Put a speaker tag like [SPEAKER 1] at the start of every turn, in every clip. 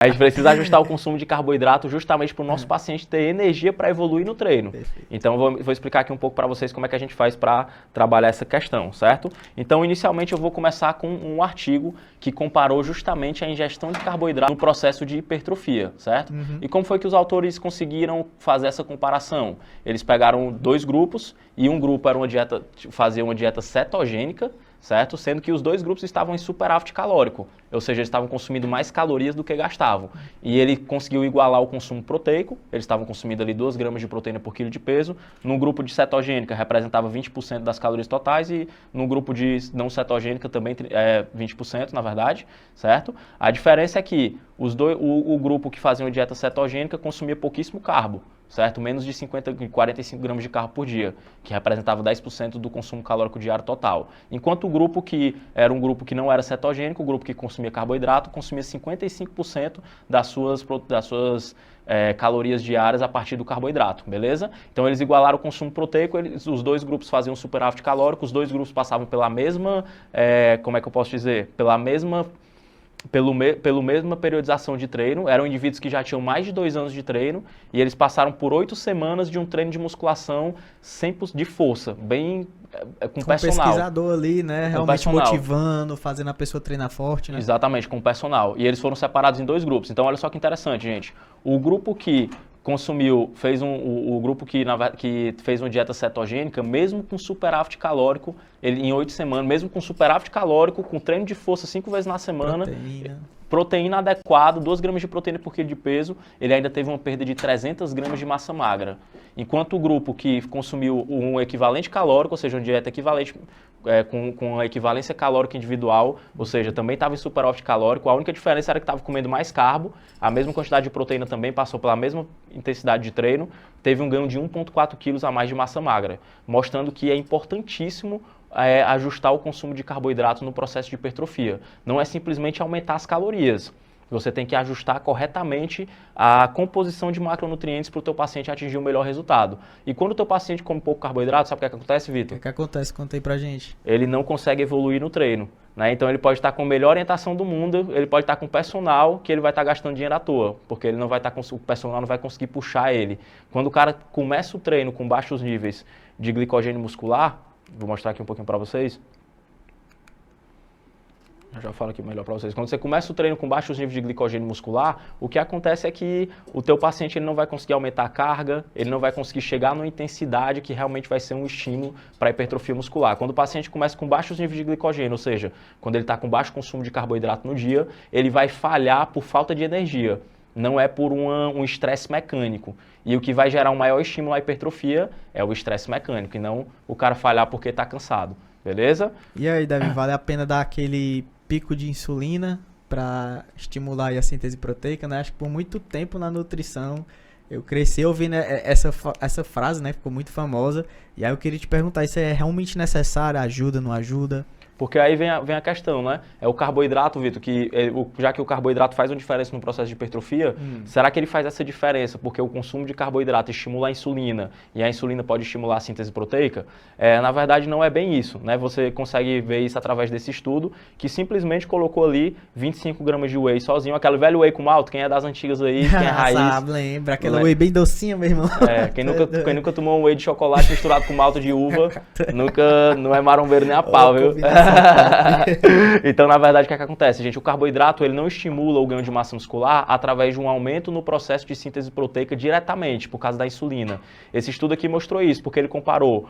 [SPEAKER 1] A gente precisa ajustar o consumo de carboidrato justamente para o nosso paciente ter energia para evoluir no treino.
[SPEAKER 2] Perfeito.
[SPEAKER 1] Então, vou explicar aqui um pouco para vocês como é que a gente faz para trabalhar essa questão, certo? Então, inicialmente, eu vou começar com um artigo que comparou justamente a ingestão de carboidrato no processo de hipertrofia, certo? E como foi que os autores conseguiram fazer essa comparação? Eles pegaram 2 grupos e um grupo era fazia uma dieta cetogênica, certo? Sendo que os 2 grupos estavam em superávit calórico, ou seja, eles estavam consumindo mais calorias do que gastavam. E ele conseguiu igualar o consumo proteico, eles estavam consumindo ali 2 gramas de proteína por quilo de peso. No grupo de cetogênica representava 20% das calorias totais e no grupo de não cetogênica também 20%, na verdade, certo? A diferença é que o grupo que fazia uma dieta cetogênica consumia pouquíssimo carbo, certo? Menos de 45 gramas de carbo por dia, que representava 10% do consumo calórico diário total. Enquanto o grupo que era um grupo que não era cetogênico, o grupo que consumia carboidrato, consumia 55% das suas calorias diárias a partir do carboidrato, beleza? Então eles igualaram o consumo proteico, os 2 grupos faziam superávit calórico, os 2 grupos passavam pela mesma, como é que eu posso dizer? Pela mesma periodização de treino, eram indivíduos que já tinham mais de 2 anos de treino e eles passaram por 8 semanas de um treino de musculação de força, bem com personal.
[SPEAKER 2] Um pesquisador ali, né,
[SPEAKER 1] Com
[SPEAKER 2] realmente
[SPEAKER 1] personal.
[SPEAKER 2] Motivando, fazendo a pessoa treinar forte, né?
[SPEAKER 1] Exatamente, com o personal. E eles foram separados em 2 grupos. Então, olha só que interessante, gente. O grupo que consumiu, o grupo que fez uma dieta cetogênica, mesmo com superávit calórico, ele em 8 semanas, mesmo com superávit calórico, com treino de força 5 vezes na semana, proteína adequada, 2 gramas de proteína por quilo de peso, ele ainda teve uma perda de 300 gramas de massa magra. Enquanto o grupo que consumiu um equivalente calórico, ou seja, uma dieta equivalente com a equivalência calórica individual, ou seja, também estava em superávit calórico, a única diferença era que estava comendo mais carbo, a mesma quantidade de proteína também, passou pela mesma intensidade de treino, teve um ganho de 1,4 quilos a mais de massa magra, mostrando que é importantíssimo ajustar o consumo de carboidrato no processo de hipertrofia. Não é simplesmente aumentar as calorias. Você tem que ajustar corretamente a composição de macronutrientes para o teu paciente atingir o melhor resultado. E quando o teu paciente come pouco carboidrato, sabe o que acontece, Vitor?
[SPEAKER 2] O que acontece? Conta aí pra gente.
[SPEAKER 1] Ele não consegue evoluir no treino, né? Então ele pode estar com a melhor orientação do mundo, ele pode estar com personal que ele vai estar gastando dinheiro à toa, porque ele não vai estar o personal não vai conseguir puxar ele. Quando o cara começa o treino com baixos níveis de glicogênio muscular, vou mostrar aqui um pouquinho para vocês. Eu já falo aqui melhor para vocês. Quando você começa o treino com baixos níveis de glicogênio muscular, o que acontece é que o teu paciente ele não vai conseguir aumentar a carga, ele não vai conseguir chegar numa intensidade que realmente vai ser um estímulo para a hipertrofia muscular. Quando o paciente começa com baixos níveis de glicogênio, ou seja, quando ele está com baixo consumo de carboidrato no dia, ele vai falhar por falta de energia. Não é por um estresse mecânico. E o que vai gerar um maior estímulo à hipertrofia é o estresse mecânico, e não o cara falhar porque está cansado. Beleza?
[SPEAKER 2] E aí, Davi, vale a pena dar aquele pico de insulina para estimular aí a síntese proteica, né? Acho que por muito tempo na nutrição eu cresci ouvindo essa frase, né? Ficou muito famosa. E aí eu queria te perguntar, isso é realmente necessário? Ajuda, não ajuda?
[SPEAKER 1] Porque aí vem a questão, né? É o carboidrato, Vitor, já que o carboidrato faz uma diferença no processo de hipertrofia, será que ele faz essa diferença porque o consumo de carboidrato estimula a insulina e a insulina pode estimular a síntese proteica? Na verdade, não é bem isso, né? Você consegue ver isso através desse estudo, que simplesmente colocou ali 25 gramas de whey sozinho, aquele velho whey com malto, quem é das antigas aí, quem é raiz.
[SPEAKER 2] Sabe, lembra, aquela whey bem docinha, meu irmão.
[SPEAKER 1] Quem nunca tomou um whey de chocolate misturado com malto de uva, não é marombeiro nem a pau, viu? Então, na verdade, o que acontece, gente? O carboidrato ele não estimula o ganho de massa muscular através de um aumento no processo de síntese proteica diretamente, por causa da insulina. Esse estudo aqui mostrou isso, porque ele comparou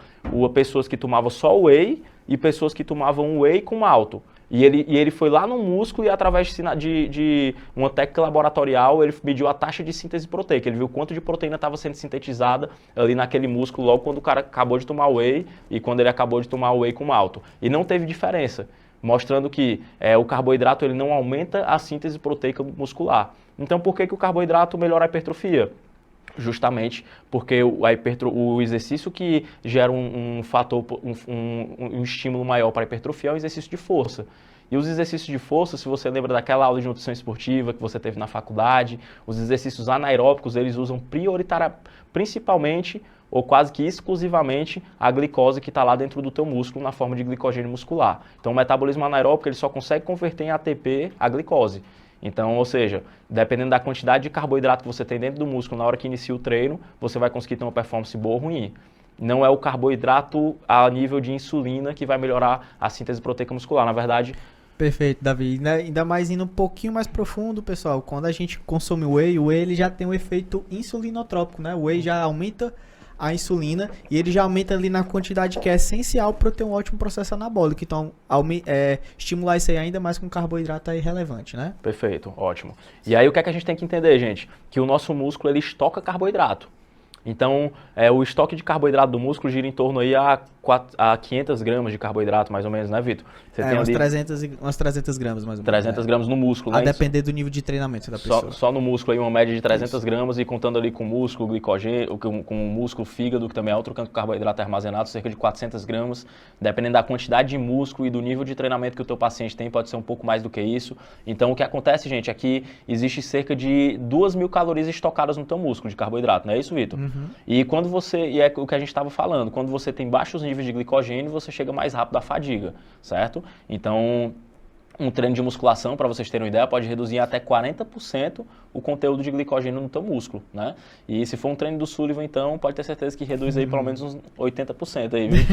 [SPEAKER 1] pessoas que tomavam só whey e pessoas que tomavam whey com malto. E ele foi lá no músculo e através de uma técnica laboratorial, ele mediu a taxa de síntese proteica. Ele viu quanto de proteína estava sendo sintetizada ali naquele músculo logo quando o cara acabou de tomar whey e quando ele acabou de tomar whey com malto. E não teve diferença, mostrando que o carboidrato ele não aumenta a síntese proteica muscular. Então por que o carboidrato melhora a hipertrofia? Justamente porque o exercício que gera um fator, um estímulo maior para a hipertrofia é o exercício de força. E os exercícios de força, se você lembra daquela aula de nutrição esportiva que você teve na faculdade, os exercícios anaeróbicos, eles usam principalmente ou quase que exclusivamente a glicose que está lá dentro do teu músculo na forma de glicogênio muscular. Então o metabolismo anaeróbico ele só consegue converter em ATP a glicose. Então, ou seja, dependendo da quantidade de carboidrato que você tem dentro do músculo na hora que inicia o treino, você vai conseguir ter uma performance boa ou ruim. Não é o carboidrato a nível de insulina que vai melhorar a síntese proteica muscular. Na verdade,
[SPEAKER 2] Perfeito, Davi. Ainda mais indo um pouquinho mais profundo, pessoal. Quando a gente consome o whey ele já tem um efeito insulinotrópico, né? O whey já aumenta a insulina e ele já aumenta ali na quantidade que é essencial para ter um ótimo processo anabólico. Então, estimular isso aí ainda mais com carboidrato é irrelevante, né?
[SPEAKER 1] perfeito, ótimo. E aí o que é que a gente tem que entender, gente? Que o nosso músculo ele estoca carboidrato. Então, o estoque de carboidrato do músculo gira em torno aí a 500 gramas de carboidrato, mais ou menos, né, Vitor? Você tem
[SPEAKER 2] umas
[SPEAKER 1] ali
[SPEAKER 2] 300 gramas, mais ou menos.
[SPEAKER 1] 300 gramas no músculo,
[SPEAKER 2] A
[SPEAKER 1] né?
[SPEAKER 2] depender do nível de treinamento da pessoa.
[SPEAKER 1] Só no músculo aí uma média de 300 gramas e contando ali com músculo, glicogênio, com músculo, fígado, que também é outro carboidrato armazenado, cerca de 400 gramas. Dependendo da quantidade de músculo e do nível de treinamento que o teu paciente tem, pode ser um pouco mais do que isso. Então, o que acontece, gente, é que existe cerca de 2.000 calorias estocadas no teu músculo de carboidrato, não é isso, Vitor? E e é o que a gente estava falando, quando você tem baixos níveis de glicogênio, você chega mais rápido à fadiga, certo? Então, um treino de musculação, para vocês terem uma ideia, pode reduzir até 40% o conteúdo de glicogênio no teu músculo, né? E se for um treino do Sullivan, então, pode ter certeza que reduz aí pelo menos uns 80% aí, viu?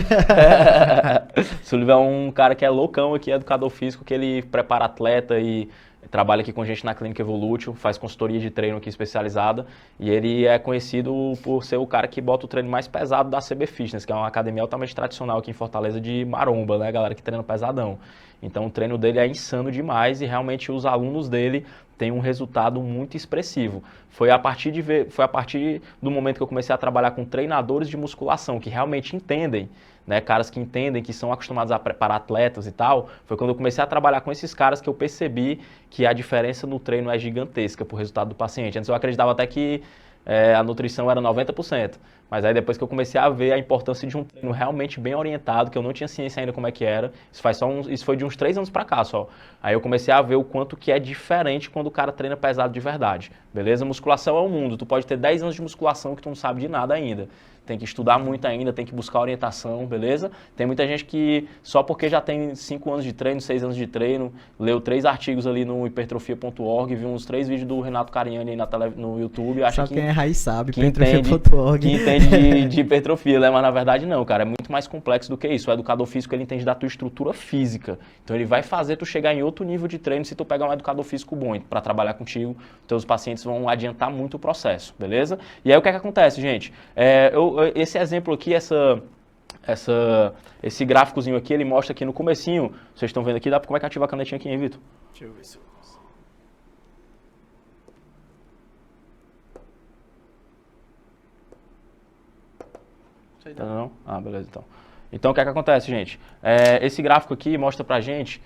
[SPEAKER 1] Sullivan é um cara que é loucão aqui, educador físico, que ele prepara atleta e trabalha aqui com gente na Clínica Evolutio, faz consultoria de treino aqui especializada, e ele é conhecido por ser o cara que bota o treino mais pesado da CB Fitness, que é uma academia altamente tradicional aqui em Fortaleza de maromba, né, galera que treina pesadão. Então o treino dele é insano demais e realmente os alunos dele têm um resultado muito expressivo. Foi a partir do momento que eu comecei a trabalhar com treinadores de musculação que realmente entendem, né, caras que entendem, que são acostumados a preparar atletas e tal, foi quando eu comecei a trabalhar com esses caras que eu percebi que a diferença no treino é gigantesca pro resultado do paciente. Antes eu acreditava até que a nutrição era 90%, mas aí depois que eu comecei a ver a importância de um treino realmente bem orientado, que eu não tinha ciência ainda como é que era, isso foi de uns 3 anos pra cá só. Aí eu comecei a ver o quanto que é diferente quando o cara treina pesado de verdade, beleza? Musculação é o mundo, tu pode ter 10 anos de musculação que tu não sabe de nada ainda. Tem que estudar muito ainda, tem que buscar orientação, beleza? Tem muita gente que só porque já tem 5 anos de treino, 6 anos de treino, leu 3 artigos ali no hipertrofia.org, viu uns 3 vídeos do Renato Cariani aí no YouTube, acha
[SPEAKER 2] Só quem é raiz sabe,
[SPEAKER 1] que entende de hipertrofia, né? Mas na verdade não, cara, é muito mais complexo do que isso. O educador físico, ele entende da tua estrutura física. Então ele vai fazer tu chegar em outro nível de treino se tu pegar um educador físico bom para trabalhar contigo. Teus pacientes vão adiantar muito o processo, beleza? E aí o que é que acontece, gente? Esse exemplo aqui, esse gráficozinho aqui, ele mostra aqui no comecinho, vocês estão vendo aqui, como é que ativa a canetinha aqui, hein, Vitor?
[SPEAKER 2] Deixa eu ver se eu consigo.
[SPEAKER 1] Não? Ah, beleza, então. Então, o que é que acontece, gente? Esse gráfico aqui mostra pra gente,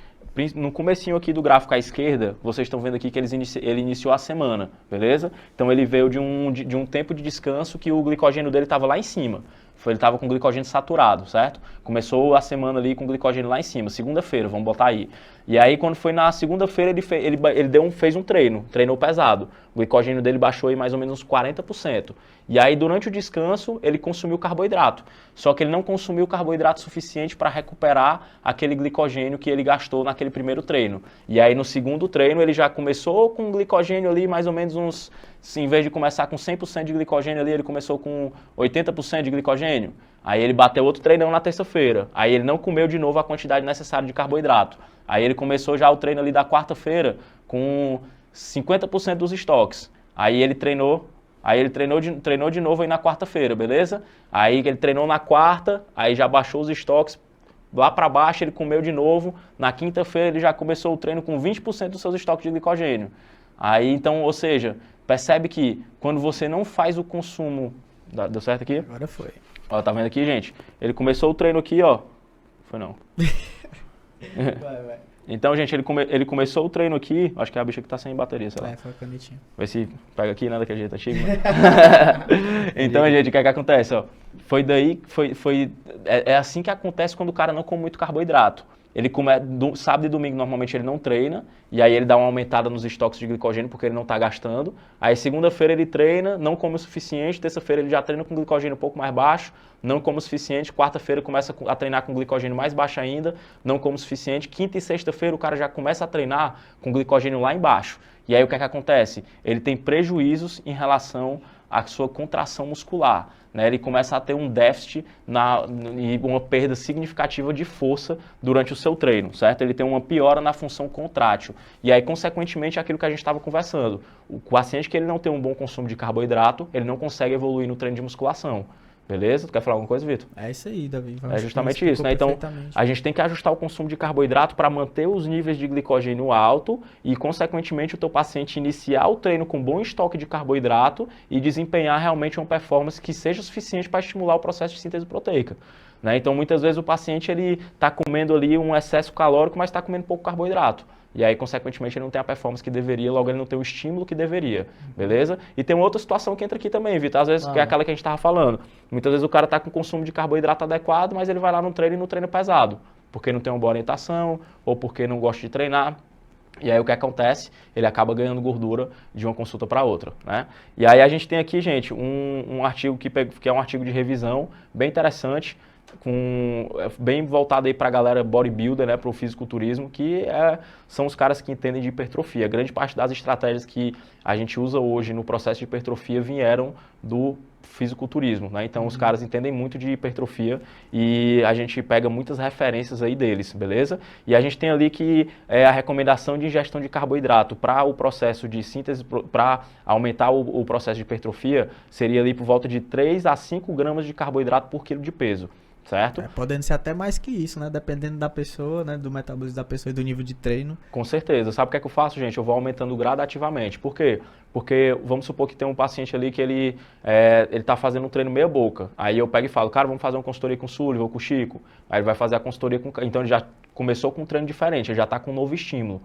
[SPEAKER 1] no comecinho aqui do gráfico à esquerda, vocês estão vendo aqui que ele iniciou a semana, beleza? Então, ele veio de um tempo de descanso que o glicogênio dele estava lá em cima. Ele estava com glicogênio saturado, certo? Começou a semana ali com glicogênio lá em cima, segunda-feira, vamos botar aí. E aí, quando foi na segunda-feira, ele fez um treinou pesado. O glicogênio dele baixou aí mais ou menos uns 40%. E aí, durante o descanso, ele consumiu carboidrato. Só que ele não consumiu carboidrato suficiente para recuperar aquele glicogênio que ele gastou naquele primeiro treino. E aí, no segundo treino, ele já começou com glicogênio ali, mais ou menos uns... Em vez de começar com 100% de glicogênio ali, ele começou com 80% de glicogênio. Aí ele bateu outro treinão na terça-feira. Aí ele não comeu de novo a quantidade necessária de carboidrato. Aí ele começou já o treino ali da quarta-feira com 50% dos estoques. Aí ele treinou de novo aí na quarta-feira, beleza? Aí ele treinou na quarta, aí já baixou os estoques lá para baixo, ele comeu de novo. Na quinta-feira ele já começou o treino com 20% dos seus estoques de glicogênio. Aí então, ou seja, percebe que quando você não faz o consumo... Deu certo aqui?
[SPEAKER 2] Agora foi.
[SPEAKER 1] Ó, tá vendo aqui, gente? Ele começou o treino aqui, ó. Foi não.
[SPEAKER 2] Vai.
[SPEAKER 1] Então, gente, ele começou o treino aqui. Acho que é a bicha que tá sem bateria, sei lá.
[SPEAKER 2] Foi a canetinha.
[SPEAKER 1] Vê se pega aqui, né, daquele jeito antigo. Né? Então, gente, o que é que acontece, ó? É assim que acontece quando o cara não come muito carboidrato. sábado e domingo normalmente ele não treina, e aí ele dá uma aumentada nos estoques de glicogênio porque ele não está gastando. Aí segunda-feira ele treina, não come o suficiente, terça-feira ele já treina com glicogênio um pouco mais baixo, não come o suficiente, quarta-feira começa a treinar com glicogênio mais baixo ainda, não come o suficiente, quinta e sexta-feira o cara já começa a treinar com glicogênio lá embaixo. E aí o que é que acontece? Ele tem prejuízos em relação à sua contração muscular. Né, ele começa a ter um déficit e uma perda significativa de força durante o seu treino, certo? Ele tem uma piora na função contrátil. E aí, consequentemente, é aquilo que a gente estava conversando. O paciente que ele não tem um bom consumo de carboidrato, ele não consegue evoluir no treino de musculação. Beleza? Tu quer falar alguma coisa, Vitor?
[SPEAKER 2] É isso aí, Davi.
[SPEAKER 1] É justamente isso, né? Então, a gente tem que ajustar o consumo de carboidrato para manter os níveis de glicogênio alto e, consequentemente, o teu paciente iniciar o treino com bom estoque de carboidrato e desempenhar realmente uma performance que seja suficiente para estimular o processo de síntese proteica. Né? Então, muitas vezes o paciente está comendo ali um excesso calórico, mas está comendo pouco carboidrato. E aí, consequentemente, ele não tem a performance que deveria, logo ele não tem o estímulo que deveria, beleza? E tem uma outra situação que entra aqui também, Vitor, às vezes, que é aquela que a gente estava falando. Muitas vezes o cara está com consumo de carboidrato adequado, mas ele vai lá no treino e no treino pesado, porque não tem uma boa orientação, ou porque não gosta de treinar. E aí o que acontece? Ele acaba ganhando gordura de uma consulta para outra, né? E aí a gente tem aqui, gente, um artigo que é um artigo de revisão bem interessante, bem voltado aí para a galera bodybuilder, né, para o fisiculturismo, que são os caras que entendem de hipertrofia. Grande parte das estratégias que a gente usa hoje no processo de hipertrofia vieram do fisiculturismo, né? Então os caras entendem muito de hipertrofia e a gente pega muitas referências aí deles, beleza? E a gente tem ali que a recomendação de ingestão de carboidrato para o processo de síntese, para aumentar o processo de hipertrofia, seria ali por volta de 3 a 5 gramas de carboidrato por quilo de peso. Certo?
[SPEAKER 2] Podendo ser até mais que isso, né? Dependendo da pessoa, né? Do metabolismo da pessoa e do nível de treino.
[SPEAKER 1] Com certeza. Sabe o que é que eu faço, gente? Eu vou aumentando gradativamente. Por quê? Porque vamos supor que tem um paciente ali que ele tá fazendo um treino meia boca. Aí eu pego e falo, cara, vamos fazer uma consultoria com o Sullivan ou com o Chico. Aí ele vai fazer a consultoria com... Então ele já começou com um treino diferente, ele já está com um novo estímulo.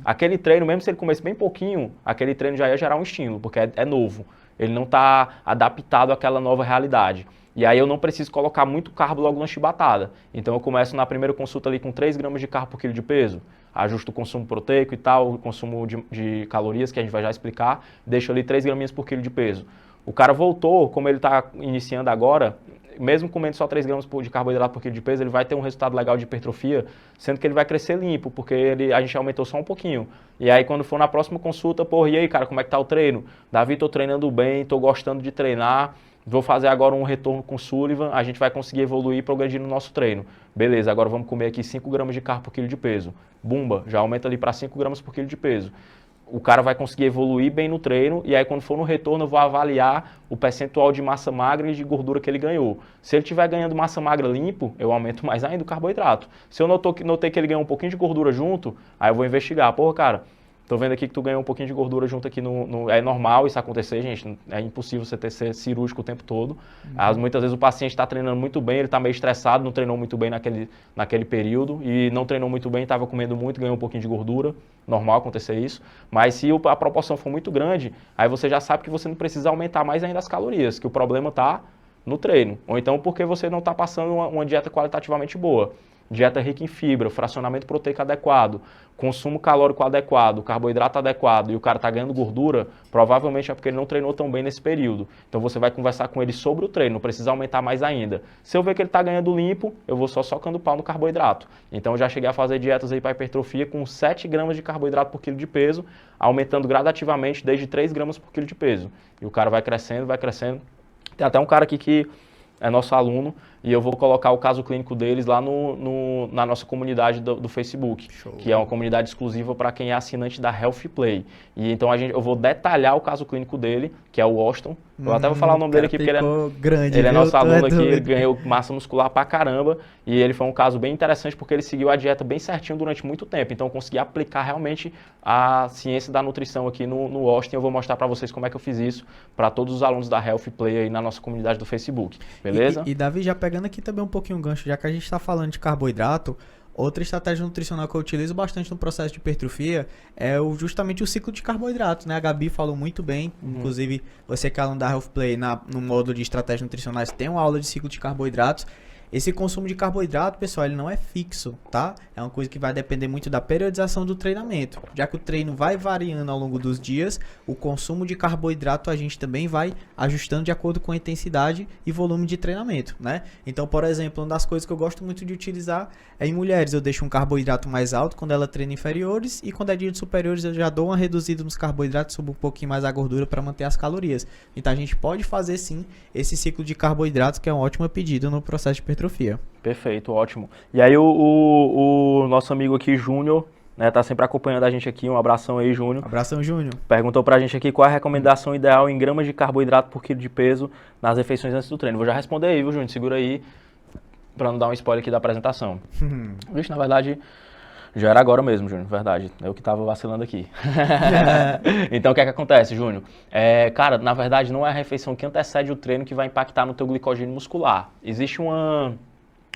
[SPEAKER 1] Aquele treino, mesmo se ele começar bem pouquinho, aquele treino já ia gerar um estímulo, porque é novo. Ele não está adaptado àquela nova realidade. E aí eu não preciso colocar muito carbo logo na chibatada. Então eu começo na primeira consulta ali com 3 gramas de carbo por quilo de peso, ajusto o consumo proteico e tal, o consumo de calorias, que a gente vai já explicar, deixo ali 3 graminhas por quilo de peso. O cara voltou, como ele está iniciando agora, mesmo comendo só 3 gramas de carboidrato por quilo de peso, ele vai ter um resultado legal de hipertrofia, sendo que ele vai crescer limpo, porque a gente aumentou só um pouquinho. E aí quando for na próxima consulta, porra, e aí cara, como é que tá o treino? Davi, tô treinando bem, tô gostando de treinar, vou fazer agora um retorno com o Sullivan, a gente vai conseguir evoluir e progredir no nosso treino. Beleza, agora vamos comer aqui 5 gramas de carbo por quilo de peso. Bumba, já aumenta ali para 5 gramas por quilo de peso. O cara vai conseguir evoluir bem no treino e aí quando for no retorno eu vou avaliar o percentual de massa magra e de gordura que ele ganhou. Se ele estiver ganhando massa magra limpo, eu aumento mais ainda o carboidrato. Se eu notei que ele ganhou um pouquinho de gordura junto, aí eu vou investigar. Porra, cara, tô vendo aqui que tu ganhou um pouquinho de gordura junto aqui é normal isso acontecer, gente. É impossível você ser cirúrgico o tempo todo. Muitas vezes o paciente está treinando muito bem, ele está meio estressado, não treinou muito bem naquele período e não treinou muito bem, estava comendo muito, ganhou um pouquinho de gordura. Normal acontecer isso. Mas se a proporção for muito grande, aí você já sabe que você não precisa aumentar mais ainda as calorias, que o problema está no treino. Ou então porque você não está passando uma dieta qualitativamente boa. Dieta rica em fibra, fracionamento proteico adequado, consumo calórico adequado, carboidrato adequado e o cara está ganhando gordura, provavelmente é porque ele não treinou tão bem nesse período. Então você vai conversar com ele sobre o treino, não precisa aumentar mais ainda. Se eu ver que ele está ganhando limpo, eu vou só socando pau no carboidrato. Então eu já cheguei a fazer dietas aí para hipertrofia com 7 gramas de carboidrato por quilo de peso, aumentando gradativamente desde 3 gramas por quilo de peso. E o cara vai crescendo, vai crescendo. Tem até um cara aqui que é nosso aluno e eu vou colocar o caso clínico deles lá na nossa comunidade do Facebook, Show. Que é uma comunidade exclusiva para quem é assinante da Health Play. E então eu vou detalhar o caso clínico dele, que é o Washington. Eu até vou falar o nome dele aqui porque ele é nosso aluno aqui, ele ganhou massa muscular pra caramba e ele foi um caso bem interessante porque ele seguiu a dieta bem certinho durante muito tempo. Então eu consegui aplicar realmente a ciência da nutrição aqui no Washington. Eu vou mostrar para vocês como é que eu fiz isso para todos os alunos da Health Play aí na nossa comunidade do Facebook, beleza?
[SPEAKER 2] E Davi, já pegando aqui também um pouquinho o gancho, já que a gente está falando de carboidrato, outra estratégia nutricional que eu utilizo bastante no processo de hipertrofia é justamente o ciclo de carboidratos, né? A Gabi falou muito bem, inclusive você que é aluno da Health Play, no módulo de estratégias nutricionais tem uma aula de ciclo de carboidratos. Esse consumo de carboidrato, pessoal, ele não é fixo, tá? É uma coisa que vai depender muito da periodização do treinamento. Já que o treino vai variando ao longo dos dias, o consumo de carboidrato a gente também vai ajustando de acordo com a intensidade e volume de treinamento, né? Então, por exemplo, uma das coisas que eu gosto muito de utilizar é em mulheres. Eu deixo um carboidrato mais alto quando ela treina inferiores e quando é dia de superiores eu já dou uma reduzida nos carboidratos, subo um pouquinho mais a gordura para manter as calorias. Então, a gente pode fazer sim esse ciclo de carboidratos, que é um ótimo pedido no processo de hipertrofia.
[SPEAKER 1] Perfeito, ótimo. E aí o nosso amigo aqui, Júnior, né, tá sempre acompanhando a gente aqui, um abração aí, Júnior.
[SPEAKER 2] Abração, Júnior.
[SPEAKER 1] Perguntou pra gente aqui qual é a recomendação ideal em gramas de carboidrato por quilo de peso nas refeições antes do treino. Vou já responder aí, viu, Júnior? Segura aí, pra não dar um spoiler aqui da apresentação. Vixe, na verdade, já era agora mesmo, Júnior, verdade. Eu que tava vacilando aqui. Então, o que é que acontece, Júnior? Cara, na verdade, não é a refeição que antecede o treino que vai impactar no teu glicogênio muscular. Existe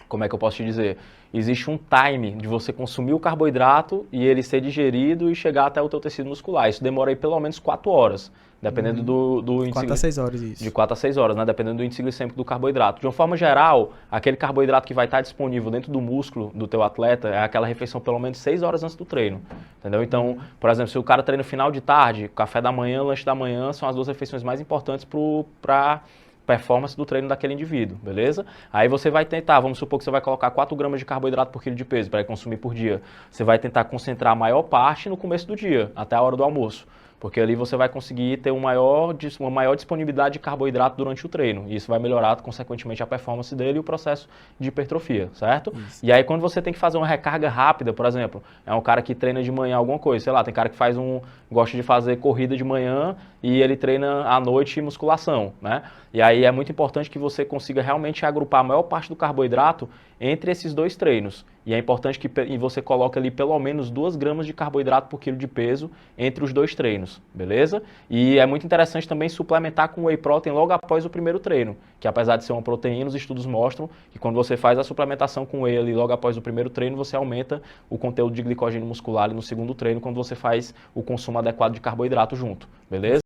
[SPEAKER 1] como é que eu posso te dizer? Existe um time de você consumir o carboidrato e ele ser digerido e chegar até o teu tecido muscular. Isso demora aí pelo menos 4 horas, dependendo do índice...
[SPEAKER 2] 4 a 6 horas, isso.
[SPEAKER 1] De 4 a 6 horas, né? Dependendo do índice glicêmico do carboidrato. De uma forma geral, aquele carboidrato que vai estar disponível dentro do músculo do teu atleta é aquela refeição pelo menos 6 horas antes do treino. Entendeu? Então, por exemplo, se o cara treina final de tarde, café da manhã, lanche da manhã, são as 2 refeições mais importantes para performance do treino daquele indivíduo, beleza? Aí você vai tentar, vamos supor que você vai colocar 4 gramas de carboidrato por quilo de peso para consumir por dia. Você vai tentar concentrar a maior parte no começo do dia, até a hora do almoço. Porque ali você vai conseguir ter uma maior disponibilidade de carboidrato durante o treino. E isso vai melhorar, consequentemente, a performance dele e o processo de hipertrofia, certo?
[SPEAKER 2] Isso.
[SPEAKER 1] E aí, quando você tem que fazer uma recarga rápida, por exemplo, é um cara que treina de manhã alguma coisa, sei lá, tem cara que gosta de fazer corrida de manhã e ele treina à noite musculação, né? E aí é muito importante que você consiga realmente agrupar a maior parte do carboidrato entre esses 2 treinos. E é importante que você coloque ali pelo menos 2 gramas de carboidrato por quilo de peso entre os 2 treinos, beleza? E é muito interessante também suplementar com whey protein logo após o primeiro treino, que apesar de ser uma proteína, os estudos mostram que quando você faz a suplementação com whey ali logo após o primeiro treino, você aumenta o conteúdo de glicogênio muscular ali no segundo treino, quando você faz o consumo adequado de carboidrato junto, beleza?